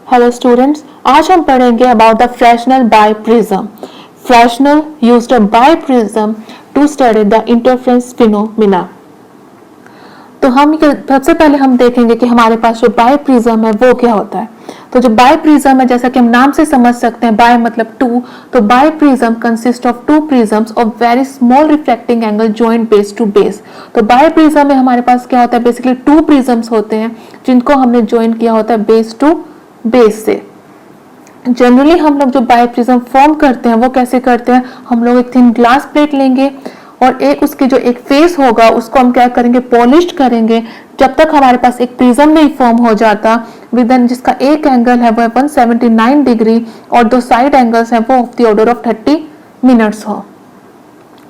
Hello students, आज हम पढ़ेंगे about the Fresnel biprism. Fresnel used a biprism to study the interference phenomena. तो हम सबसे पहले हम देखेंगे कि हमारे पास जो बाइप्रिज्म है वो क्या होता है। तो जो बाइप्रिज्म है, जैसा कि हम नाम से समझ सकते हैं, बाय मतलब टू, तो biprism consist of two prisms of very small reflecting angle joint base to base. तो बाइप्रिज्म में हमारे पास क्या होता है, बेसिकली टू प्रिज्म्स होते हैं जिनको हमने ज्वाइन किया होता है बेस टू बेस से। जनरली हम लोग जो बाइप्रिज्म फॉर्म करते हैं वो कैसे करते हैं, हम लोग एक थिन ग्लास प्लेट लेंगे और एक उसके जो एक फेस होगा उसको हम क्या करेंगे, पॉलिश करेंगे जब तक हमारे पास एक प्रिज्म नहीं फॉर्म हो जाता विद इन जिसका एक एंगल है वो 179 डिग्री और दो साइड एंगल्स हैं वो of the order of 30 minutes हो।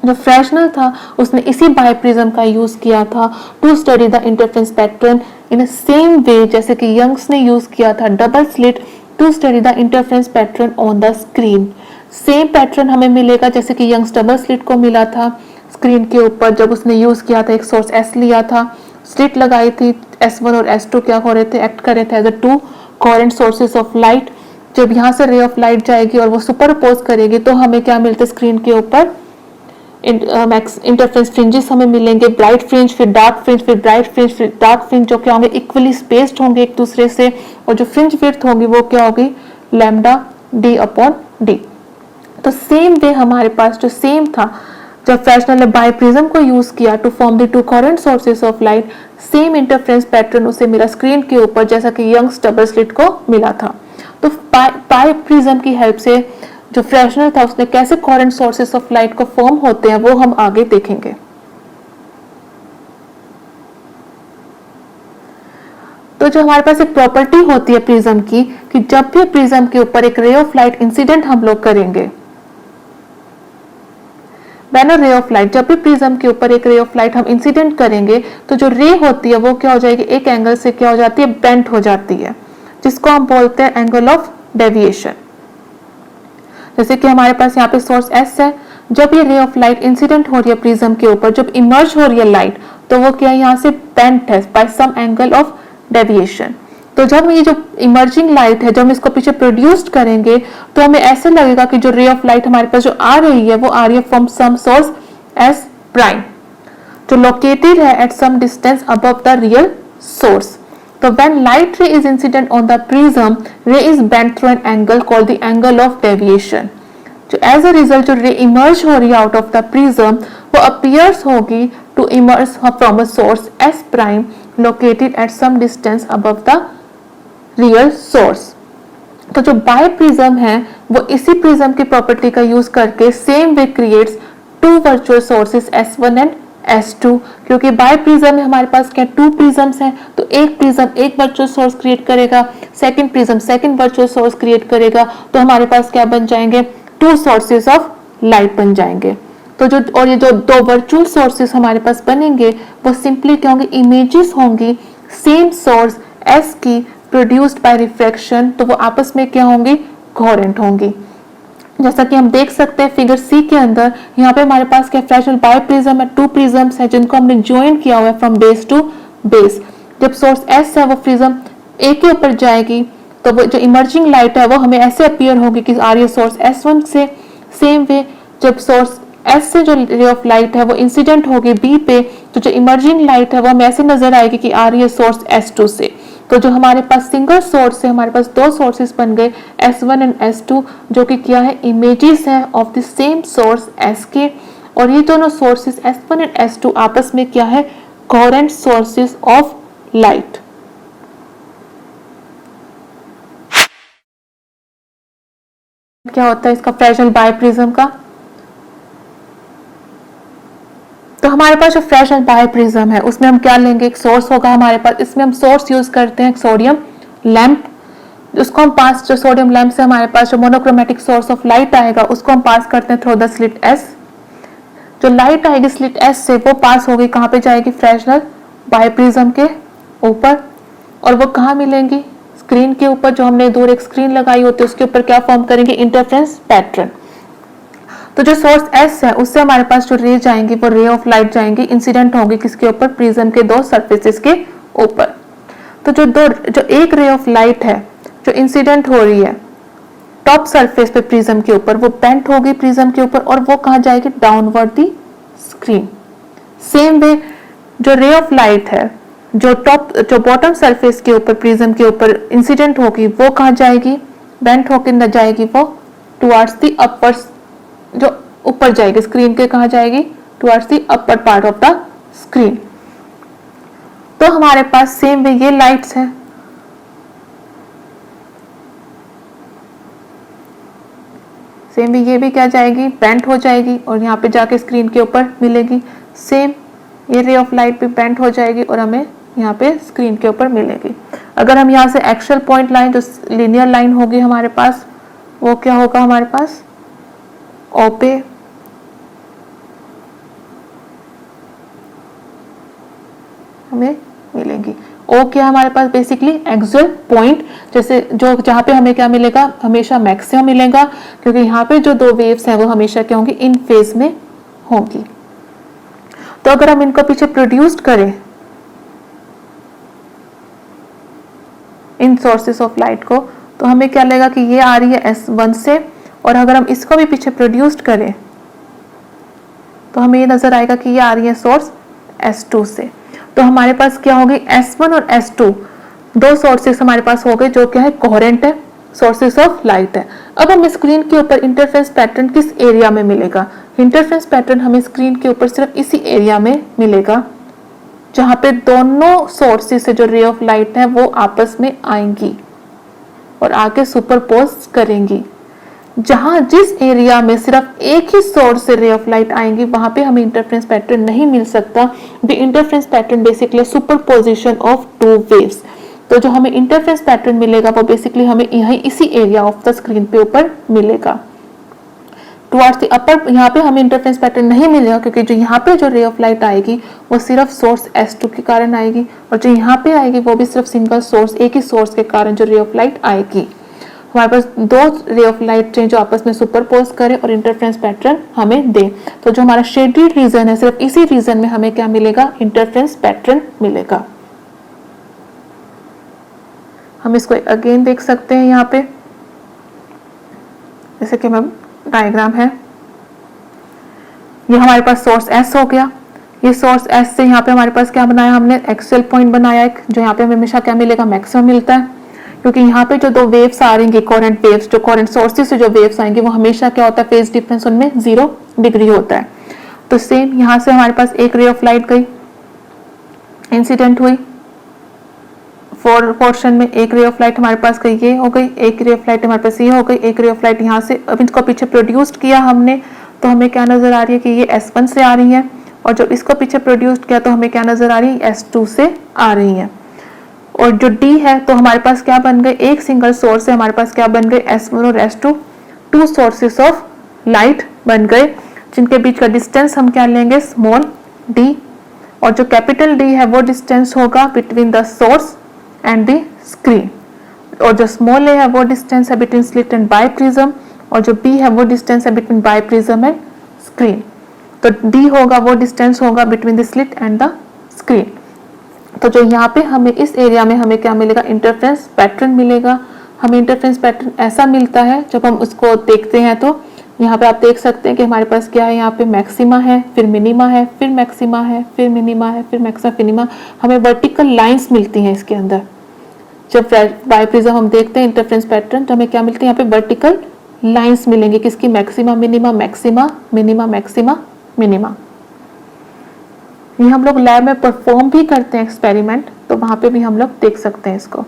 जो फ्रेशनल था उसने इसी बाइप्रिज्म का यूज किया था to study the interference pattern in a same way जैसे कि यंग्स ने यूज किया था double slit to study the interference pattern on the screen. Same pattern हमें मिलेगा जैसे कि यंग्स डबल स्लिट को मिला था स्क्रीन के ऊपर जब उसने यूज किया था, एक सोर्स एस लिया था, स्लिट लगाई थी, S1 और S2 क्या हो रहे थे, एक्ट कर रहे थे as a two coherent sources of light. जब यहाँ से रे ऑफ लाइट जाएगी और वो सुपरपोज करेगी तो हमें क्या मिलता है, स्क्रीन के ऊपर इंटरफेरेंस फ्रिंजेस हमें मिलेंगे, ब्राइट फ्रिंज, फिर डार्क फ्रिंज, फिर ब्राइट फ्रिंज, फिर डार्क फ्रिंज, जो क्या होंगे इक्वली स्पेस्ड होंगे एक दूसरे से, और जो फ्रिंज विड्थ होगी वो क्या होगी, लैम्डा डी अपॉन डी। तो सेम वे हमारे पास जो सेम था जब फ्रेशनल ने बाइप्रिज्म को यूज किया to form the two coherent sources of light, same interference pattern उसे मिला स्क्रीन के ऊपर जैसा कि यंग्स डबल स्लिट को मिला था। तो बाइप्रिज्म की हेल्प से जो फ्रेशनल था उसने कैसे कोहेरेंट सोर्सेस ऑफ लाइट को फॉर्म होते हैं वो हम आगे देखेंगे। तो जो हमारे पास एक प्रॉपर्टी होती है प्रिज्म की कि जब भी प्रिज्म के ऊपर एक रे ऑफ लाइट इंसिडेंट हम लोग करेंगे, रे ऑफ लाइट, जब भी प्रिज्म के ऊपर एक रे ऑफ लाइट हम इंसिडेंट करेंगे तो जो रे होती है वो क्या हो जाएगी, एक एंगल से क्या हो जाती है, बेंट हो जाती है, जिसको हम बोलते हैं एंगल ऑफ डेविएशन। जैसे कि हमारे पास यहाँ पे सोर्स एस है, जब ये रे ऑफ लाइट इंसिडेंट हो रही है प्रिज्म के ऊपर, जब इमर्ज हो रही है लाइट, तो वो क्या यहाँ से बेंट है by some angle of deviation. तो जब ये जो इमर्जिंग लाइट है, जब हम इसको पीछे प्रोड्यूस्ड करेंगे तो हमें ऐसे लगेगा कि जो रे ऑफ लाइट हमारे पास जो आ रही है वो आ रही है from some source S prime जो लोकेटेड है at some distance above the real source. तो when light ray is incident on the prism, ray is bent through an angle called the angle of deviation. जो as a result जो ray emerge हो रही है out of the prism वो appears होगी to emerge from a source S prime located at some distance above the real source. तो जो biprism है वो इसी प्रिज्म की प्रॉपर्टी का यूज करके same way creates to virtual sources S1 and S2, क्योंकि बाइप्रिज्म में हमारे पास क्या टू प्रिज्म्स हैं, तो एक प्रिज्म एक वर्चुअल सोर्स क्रिएट करेगा, second prism second virtual source create करेगा, तो हमारे पास क्या बन जाएंगे, टू सोर्सेस ऑफ लाइट बन जाएंगे। तो जो और ये जो दो वर्चुअल सोर्सेस हमारे पास बनेंगे वो सिंपली क्या होंगे, इमेजेस होंगी सेम सोर्स S की प्रोड्यूस्ड बाय रिफ्रैक्शन, तो वो आपस में क्या होंगी, कोहेरेंट होंगी। जैसा कि हम देख सकते हैं फिगर सी के अंदर, यहाँ पे हमारे पास क्या फ्रेशनल बाइप्रिज्म है, टू प्रिज्म्स है जिनको हमने ज्वाइन किया हुआ है फ्रॉम बेस टू बेस। जब सोर्स एस है वो प्रिज्म ए के ऊपर जाएगी तो वो जो इमर्जिंग लाइट है वो हमें ऐसे अपीयर होगी कि आ रही है सोर्स S1 से। सेम वे जब सोर्स एस से जो रे ऑफ लाइट है वो इंसिडेंट होगी बी पे, तो जो इमर्जिंग लाइट है वो हमें ऐसे नजर आएगी कि आ रही है सोर्स S2 से। तो जो हमारे पास सिंगल सोर्स है, हमारे पास दो सोर्सेस बन गए S1 एंड S2 जो कि क्या है, इमेजेस है of the same source S के, और ये दोनों सोर्सेस S1 एंड S2 आपस में क्या है, कोहेरेंट सोर्सेस ऑफ लाइट। क्या होता है इसका फ्रेशनल बाइप्रिज्म का, तो हमारे पास जो फ्रेशनल बाइप्रिज्म है उसमें हम क्या लेंगे, एक सोर्स होगा हमारे पास, इसमें हम सोर्स यूज करते हैं सोडियम लैंप, उसको हम पास, जो सोडियम लैंप से हमारे पास जो मोनोक्रोमेटिक सोर्स ऑफ लाइट आएगा उसको हम पास करते हैं थ्रू द स्लिट एस। जो लाइट आएगी स्लिट एस से वो पास होगी, कहाँ पे जाएगी, फ्रेशनल बाइप्रिज्म के ऊपर, और वो कहाँ मिलेंगी, स्क्रीन के ऊपर। जो हमने दूर एक स्क्रीन लगाई होती है उसके ऊपर क्या फॉर्म करेंगे, इंटरफेरेंस पैटर्न। तो जो सोर्स एस है उससे हमारे पास जो रे जाएंगी वो रे ऑफ लाइट जाएंगी, इंसिडेंट होगी किसके ऊपर, प्रिज्म के दो सरफेसेस के ऊपर। तो जो एक रे ऑफ लाइट है जो इंसिडेंट हो रही है टॉप सरफेस पे प्रिज्म के ऊपर, वो बेंट होगी प्रिज्म के ऊपर और वो कहाँ जाएगी, डाउनवर्ड दी स्क्रीन। सेम वे जो रे ऑफ लाइट है जो बॉटम सरफेस के ऊपर प्रिज्म के ऊपर इंसिडेंट होगी वो कहाँ जाएगी, बेंट होकर न जाएगी, वो टुवर्ड्स दी अपर, जो ऊपर जाएगी स्क्रीन के, कहाँ जाएगी, towards the upper part of the screen. तो हमारे पास सेम वे ये लाइट्स है, सेम वे ये भी क्या जाएगी, बेंट हो जाएगी और यहाँ पे जाके स्क्रीन के ऊपर मिलेगी। सेम ये रे ऑफ लाइट भी बेंट हो जाएगी और हमें यहाँ पे स्क्रीन के ऊपर मिलेगी। अगर हम यहाँ से एक्चुअल पॉइंट लाइन, जो लीनियर लाइन होगी हमारे पास, वो क्या होगा हमारे पास, ओ पे हमें मिलेंगी। ओ क्या हमारे पास बेसिकली एक्चुअल पॉइंट, जैसे जो जहाँ पे हमें क्या मिलेगा, हमेशा मैक्सिमम मिलेगा, क्योंकि यहाँ पे जो दो वेव्स हैं वो हमेशा क्या होंगी, इन फेज में होंगी। तो अगर हम इनको पीछे प्रोड्यूस्ड करें इन सोर्सेस ऑफ लाइट को, तो हमें क्या लगेगा कि ये आ रही है S1 से, और अगर हम इसको भी पीछे प्रोड्यूस्ड करें तो हमें ये नजर आएगा कि ये आ रही है सोर्स S2 से। तो हमारे पास क्या होगी, S1 और S2 दो सोर्सेस हमारे पास हो गए जो क्या है, कोहेरेंट है, सोर्सेस ऑफ लाइट है। अब हमें स्क्रीन के ऊपर इंटरफेरेंस पैटर्न किस एरिया में मिलेगा, इंटरफेरेंस पैटर्न हमें स्क्रीन के ऊपर सिर्फ इसी एरिया में मिलेगा जहां पे दोनों सोर्सेस से जो रे ऑफ लाइट है वो आपस में आएंगी और आके सुपरपोज करेंगी। जहां जिस एरिया में सिर्फ एक ही सोर्स से रे ऑफ लाइट आएंगी वहां पे हमें इंटरफेरेंस पैटर्न नहीं मिल सकता। The interference pattern basically superposition of two waves. तो जो हमें इंटरफेरेंस पैटर्न मिलेगा वो बेसिकली हमें यही इसी एरिया ऑफ द स्क्रीन पे ऊपर मिलेगा। टुवर्ड्स द अपर यहाँ पे हमें इंटरफेरेंस पैटर्न नहीं मिलेगा, क्योंकि जो यहाँ पे जो रे ऑफ लाइट आएगी वो सिर्फ सोर्स S2 के कारण आएगी, और जो यहाँ पे आएगी वो भी सिर्फ सिंगल सोर्स, एक ही सोर्स के कारण जो रे ऑफ लाइट आएगी। हमारे पास दो रे ऑफ लाइट जो आपस में सुपरपोज करें और इंटरफेरेंस पैटर्न हमें दे, तो जो हमारा शेडेड रीजन है सिर्फ इसी रीजन में हमें क्या मिलेगा, इंटरफेरेंस पैटर्न मिलेगा। हम इसको अगेन देख सकते हैं यहाँ पे, जैसे कि मैम डायग्राम है, ये हमारे पास सोर्स S हो गया। ये सोर्स S से यहाँ पे हमारे पास क्या बनाया हमने, एक्सेल पॉइंट बनाया एक, जो यहाँ पे हमें हमेशा क्या मिलेगा, मैक्सिमम मिलता है, क्योंकि यहाँ पे जो दो वेव्स आ रही कोरेंट वेव्स, जो कोरेंट सोर्सेस से जो वेव्स आएंगे वो हमेशा क्या होता है, फेज डिफरेंस उनमें 0 डिग्री होता है। तो सेम यहाँ से हमारे पास एक रे ऑफ लाइट गई, इंसिडेंट हुई, फोर पोर्शन में एक रे ऑफ लाइट हमारे पास गई, ये हो गई, एक रे ऑफ लाइट हमारे पास ये हो गई, एक रे ऑफ लाइट यहाँ से। अब इसको पीछे प्रोड्यूस्ड किया हमने तो हमें क्या नजर आ रही है कि ये S1 से आ रही है, और जब इसको पीछे प्रोड्यूस्ड किया तो हमें क्या नजर आ रही है, S2 से आ रही है। और जो D है तो हमारे पास क्या बन गए, एक सिंगल सोर्स से हमारे पास क्या बन गए, S1 और S2, to sources of light बन गए, जिनके बीच का डिस्टेंस हम क्या लेंगे, स्मॉल d, और जो कैपिटल D है वो डिस्टेंस होगा between the source and the screen, और जो स्मॉल a है वो डिस्टेंस है between slit and by prism, और जो b है वो डिस्टेंस है between by prism and screen. तो d होगा वो डिस्टेंस होगा between the slit and the screen. तो जो यहाँ पे हमें इस एरिया में हमें क्या मिलेगा, इंटरफेरेंस पैटर्न मिलेगा। हमें इंटरफेरेंस पैटर्न ऐसा मिलता है जब हम उसको देखते हैं, तो यहाँ पे आप देख सकते हैं कि हमारे पास क्या है, यहाँ पे मैक्सिमा है, फिर मिनिमा है, फिर मैक्सिमा है, फिर मिनिमा है, फिर मैक्सिमा फिनिमा, हमें वर्टिकल लाइंस मिलती हैं इसके अंदर। जब बाई प्रिज्म हम देखते हैं इंटरफेरेंस पैटर्न तो हमें क्या मिलती है, यहाँ पे वर्टिकल लाइंस मिलेंगी, किसकी, maxima minima, maxima minima, maxima minima. ये हम लोग लैब में परफॉर्म भी करते हैं एक्सपेरिमेंट, तो वहां पे भी हम लोग देख सकते हैं इसको।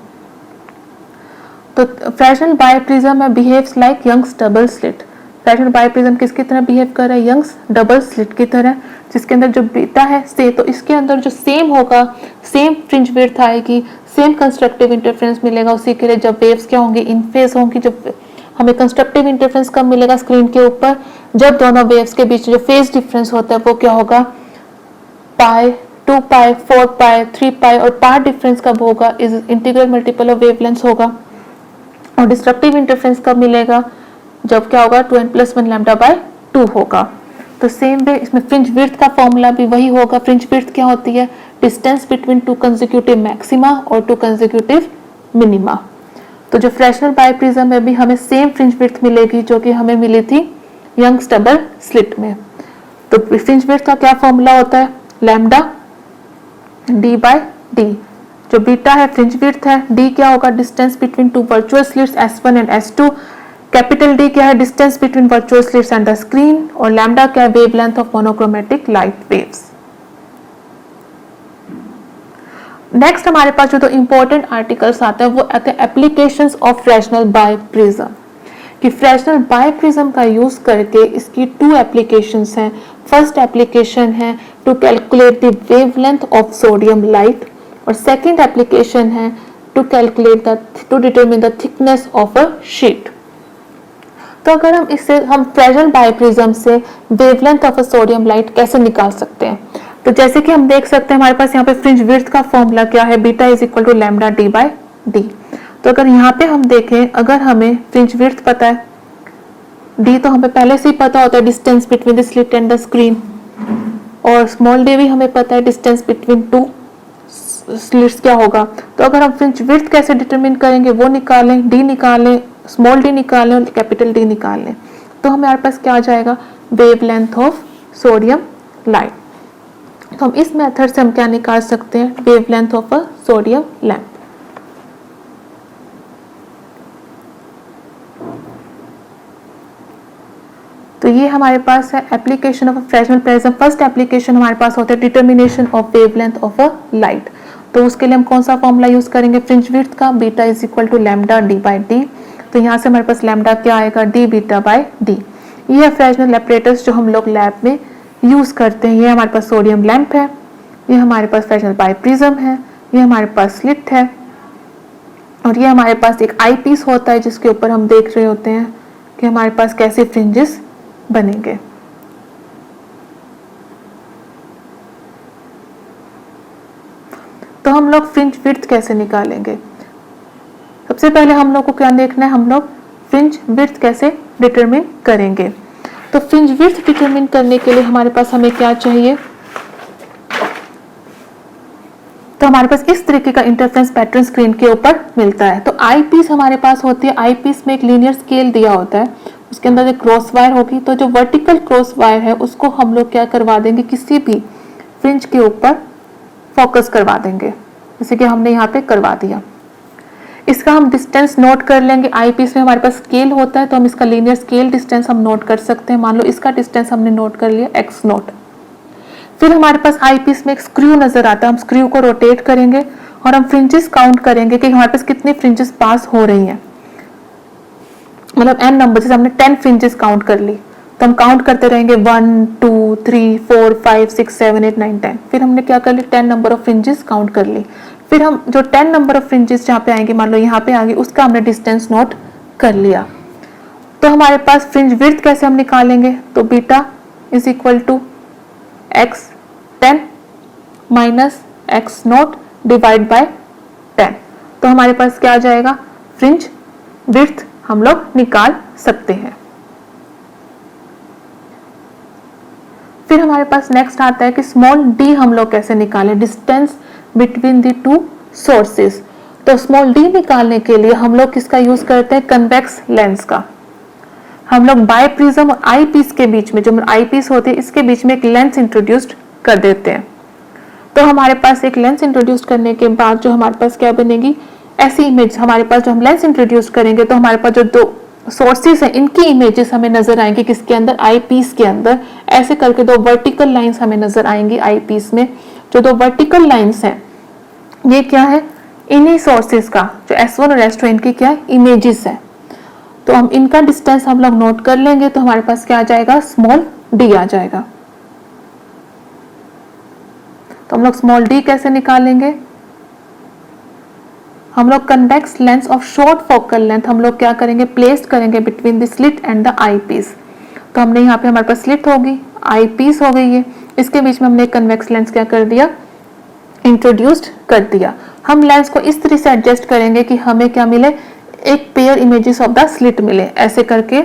तो Fresnel biprism behaves like Young's double slit. Fresnel biprism किसकी तरह बिहेव कर रहा है, यंग्स डबल स्लिट की तरह, जिसके अंदर जो बीटा है से, तो इसके अंदर जो सेम होगा, सेम फ्रिंज विड्थ आएगी, सेम कंस्ट्रक्टिव इंटरफेरेंस मिलेगा उसी के लिए। जब वेव्स क्या होंगी, इन फेज होंगी। जब हमें कंस्ट्रक्टिव इंटरफेरेंस कब मिलेगा स्क्रीन के ऊपर, जब दोनों वेव्स के बीच जो फेज डिफरेंस होता है वो क्या होगा, पाई, 2 पाई, 4 पाई, 3 पाई, और पार्ट डिफरेंस कब होगा, is integral multiple of wavelength होगा। और डिस्ट्रक्टिव इंटरफेरेंस कब मिलेगा, जब क्या होगा, 2n+1 λ/2 होगा। तो सेम वे इसमें फ्रिंज विड्थ का फॉर्मूला भी वही होगा। फ्रिंज विड्थ क्या होती है, distance between two consecutive maxima और टू कंसेक्यूटिव मिनिमा। तो जो फ्रेशनल बाइप्रिज्म में भी हमें सेम फ्रिंज विड्थ मिलेगी जो कि हमें मिली थी यंग्स डबल स्लिट में। तो फ्रिंज विड्थ का क्या फॉर्मूला होता है, लैम्डा डी बाय डी। जो बीटा है फ्रिंज विड्थ है, डी क्या होगा, distance between two virtual slits S1 and S2, capital D क्या है, distance between virtual slits and the screen, और लैम्डा क्या है, wavelength of monochromatic light waves. Next हमारे पास जो इंपॉर्टेंट आर्टिकल्स आते हैं वो आते हैं एप्लीकेशंस ऑफ फ्रेशनल बाइप्रिज्म, कि फ्रेशनल बाइप्रिज्म का यूज करके इसकी 2 एप्लीकेशंस हैं। फर्स्ट एप्लीकेशन है to calculate the wavelength of sodium light, और सेकंड एप्लीकेशन है to calculate to determine the thickness of a sheet. तो अगर हम फ्रेशनल बाइप्रिज्म से wavelength of a sodium light कैसे निकाल सकते हैं, तो जैसे कि हम देख सकते हैं हमारे पास यहाँ पे फ्रिंज विड्थ का फॉर्मूला क्या है, beta is equal to lambda D by D. तो अगर यहाँ पे हम देखें, अगर हमें फ्रिंज विड्थ पता है, डी तो हमें पहले से ही पता होता है, distance between the slit and the screen, और स्मॉल डी भी हमें पता है, डिस्टेंस बिटवीन 2 स्लिट्स क्या होगा। तो अगर हम फ्रिंज विड्थ कैसे डिटरमिन करेंगे वो निकालें, डी निकालें, स्मॉल डी निकालें और कैपिटल डी निकालें, तो हमारे पास क्या आ जाएगा, वेवलेंथ ऑफ सोडियम लाइट। तो हम इस मेथड से हम क्या निकाल सकते हैं, wavelength of a sodium lamp. तो ये हमारे पास है application of a Fresnel prism. First application हमारे पास होता है determination of wavelength of a light. तो उसके लिए हम कौन सा फॉर्मूला यूज करेंगे, फ्रिंज विड्थ का, beta is equal to lambda D by D. तो यहाँ से हमारे पास लैम्डा क्या आएगा, डी बीटा बाय डी। ये है फ्रेशनल एपरेटस जो हम लोग लैब में यूज करते हैं। ये हमारे पास सोडियम लैंप है, ये हमारे पास फ्रेशनल बाइप्रिज्म है, ये हमारे पास स्लिट है, और ये हमारे पास एक आई पीस होता है जिसके ऊपर हम देख रहे होते हैं कि हमारे पास कैसे फ्रिंजेस बनेंगे। तो हम लोग फ्रिंज विड्थ कैसे निकालेंगे, सबसे पहले हम लोग को क्या देखना है, हम लोग फ्रिंज विड्थ कैसे डिटरमिन करेंगे। तो फ्रिंज विड्थ डिटरमिन करने के लिए हमारे पास हमें क्या चाहिए, तो हमारे पास इस तरीके का इंटरफेरेंस पैटर्न स्क्रीन के ऊपर मिलता है। तो आई पीस हमारे पास होती है, आई पीस में एक लीनियर स्केल दिया होता है, उसके अंदर एक क्रॉस वायर होगी। तो जो वर्टिकल क्रॉस वायर है उसको हम लोग क्या करवा देंगे, किसी भी फ्रिंज के ऊपर फोकस करवा देंगे, जैसे कि हमने यहाँ पे करवा दिया। इसका हम डिस्टेंस नोट कर लेंगे। आई पीस में हमारे पास स्केल होता है तो हम इसका लीनियर स्केल डिस्टेंस हम नोट कर सकते हैं। मान लो इसका डिस्टेंस हमने नोट कर लिया x नोट। फिर हमारे पास आई पीस में एक स्क्रू नजर आता है, हम स्क्रू को रोटेट करेंगे और हम फ्रिंजेस काउंट करेंगे कि हमारे पास कितनी फ्रिंजेस पास हो रही हैं, मतलब n नंबर, जैसे हमने 10 फ्रिंजेस काउंट कर ली तो हम काउंट करते रहेंगे 1 2 3 4 5 6 7 8 9 10। फिर हमने क्या कर ली, 10 नंबर ऑफ फ्रिंजेस काउंट कर ली। फिर हम जो 10 नंबर ऑफ फ्रिंजेस जहाँ पे आएंगे, मान लो यहाँ पे आ गई, उसका हमने डिस्टेंस नोट कर लिया। तो हमारे पास फ्रिंज विड्थ कैसे हम निकालेंगे, तो beta is equal to x10 minus x naught divide by 10। तो हमारे पास क्या आ जाएगा, फ्रिंज विड्थ हम लोग निकाल सकते हैं। फिर हमारे पास नेक्स्ट आता है कि स्मॉल डी हम लोग कैसे निकालें, distance between the two sources. तो स्मॉल डी निकालने के लिए हम लोग किसका यूज करते हैं, कन्वेक्स लेंस का। हम लोग बाइप्रिज्म और आई पीस के बीच में, जो आई पीस होती है इसके बीच में एक लेंस इंट्रोड्यूस कर देते हैं। तो हमारे पास एक लेंस इंट्रोड्यूस करने के बाद जो हमारे पास क्या बनेगी, ऐसी इमेज हमारे पास, जो हम लेंस इंट्रोड्यूस करेंगे तो हमारे पास जो दो सोर्सेस हैं इनकी इमेजेस हमें नजर आएंगी, किसके अंदर, आई पीस के अंदर। ऐसे करके दो वर्टिकल लाइंस हमें नजर आएंगी आई पीस में। जो दो वर्टिकल लाइंस हैं ये क्या है, इन्हीं सोर्सेस का, जो S1 और S2 इनकी क्या है, इमेजेस है। तो हम इनका डिस्टेंस हम लोग नोट कर लेंगे तो हमारे पास क्या आ जाएगा, स्मॉल डी आ जाएगा। तो हम लोग स्मॉल डी कैसे निकालेंगे, हम लोग convex lens of short focal length हम लोग क्या करेंगे, प्लेस करेंगे between the slit and the eyepiece. तो हमने यहाँ पे हमारे पास स्लिट होगी, आई पीस हो गई है, इसके बीच में हमने कन्वेक्स लेंस क्या कर दिया, इंट्रोड्यूस्ड कर दिया। हम लेंस को इस तरह से एडजस्ट करेंगे कि हमें क्या मिले, एक pair images of the slit मिले। ऐसे करके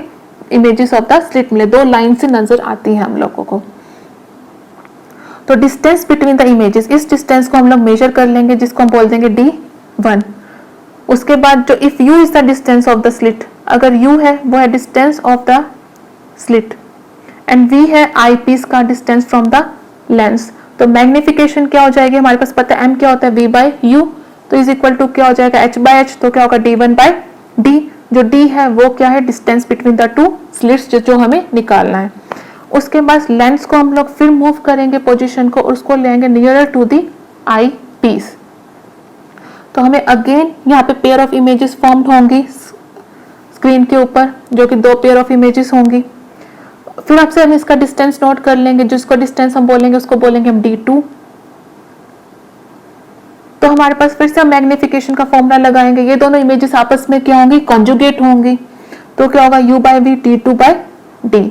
इमेजेस ऑफ द स्लिट मिले, दो लाइन से नजर आती है हम लोगों को। तो डिस्टेंस बिटवीन द इमेजेस, इस डिस्टेंस को हम लोग मेजर कर लेंगे जिसको हम बोल देंगे D1। उसके बाद जो if u is the distance of the slit, अगर u है वो है distance of the slit and v है आई पीस का डिस्टेंस फ्रॉम द लेंस, तो मैग्निफिकेशन क्या हो जाएगी, हमारे पास पता है m क्या होता है v बाय u, तो इज इक्वल टू क्या हो जाएगा h बाय h, तो क्या होगा d1 बाय d, जो d है वो क्या है distance between the two slits जो हमें निकालना है। उसके बाद लेंस को हम लोग फिर मूव करेंगे पोजीशन को और उसको लेंगे nearer to the eyepiece, तो हमें अगेन यहाँ पे पेयर ऑफ इमेजेस फॉर्म्ड होंगी स्क्रीन के ऊपर, जो कि 2 पेयर ऑफ इमेजेस होंगी। फिर आपसे हम इसका डिस्टेंस नोट कर लेंगे, जिसको डिस्टेंस हम बोलेंगे उसको बोलेंगे हम d2। तो हमारे पास फिर से हम मैग्निफिकेशन का फॉर्मूला लगाएंगे, ये दोनों इमेजेस आपस में क्या होंगी, कॉन्जुगेट होंगी, तो क्या होगा u by v d2 by d।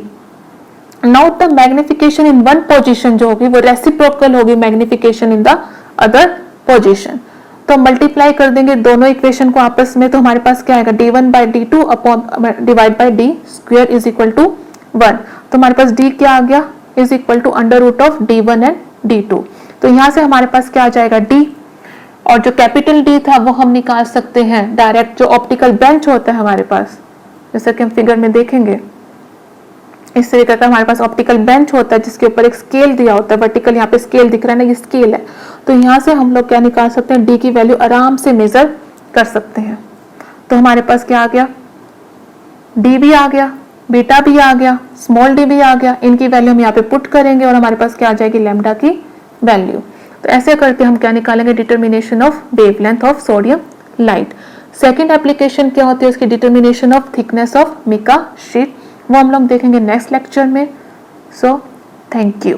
Now the magnification in one position जो होगी वो रेसिप्रोकल होगी magnification in the other position, तो मल्टीप्लाई कर देंगे दोनों इक्वेशन को आपस में, तो हमारे पास क्या आएगा d1 by d2 upon divide by d square is equal to 1, तो हमारे पास d क्या आ गया is equal to under root of d1 and d2, तो यहाँ से हमारे पास क्या आ जाएगा d, और जो कैपिटल D था वो हम निकाल सकते हैं डायरेक्ट, जो ऑप्टिकल बेंच होता है हमारे पास, जैसा कि हम फिगर में देखेंगे इस तरीके का हमारे पास ऑप्टिकल बेंच होता है जिसके ऊपर एक स्केल दिया होता है, वर्टिकल यहाँ पे स्केल दिख रहा है ना, ये स्केल है, तो यहाँ से हम लोग क्या निकाल सकते हैं, D की वैल्यू आराम से मेजर कर सकते हैं। तो हमारे पास क्या आ गया, D भी आ गया, बीटा भी आ गया, स्मॉल d भी आ गया, इनकी वैल्यू हम यहाँ पे पुट करेंगे और हमारे पास क्या आ जाएगी लैम्डा की वैल्यू। तो ऐसे करके हम क्या निकालेंगे, determination of wavelength of sodium light. Second application क्या होती है उसकी, determination of thickness of mica sheet, वो हम लोग देखेंगे नेक्स्ट लेक्चर में। So thank you.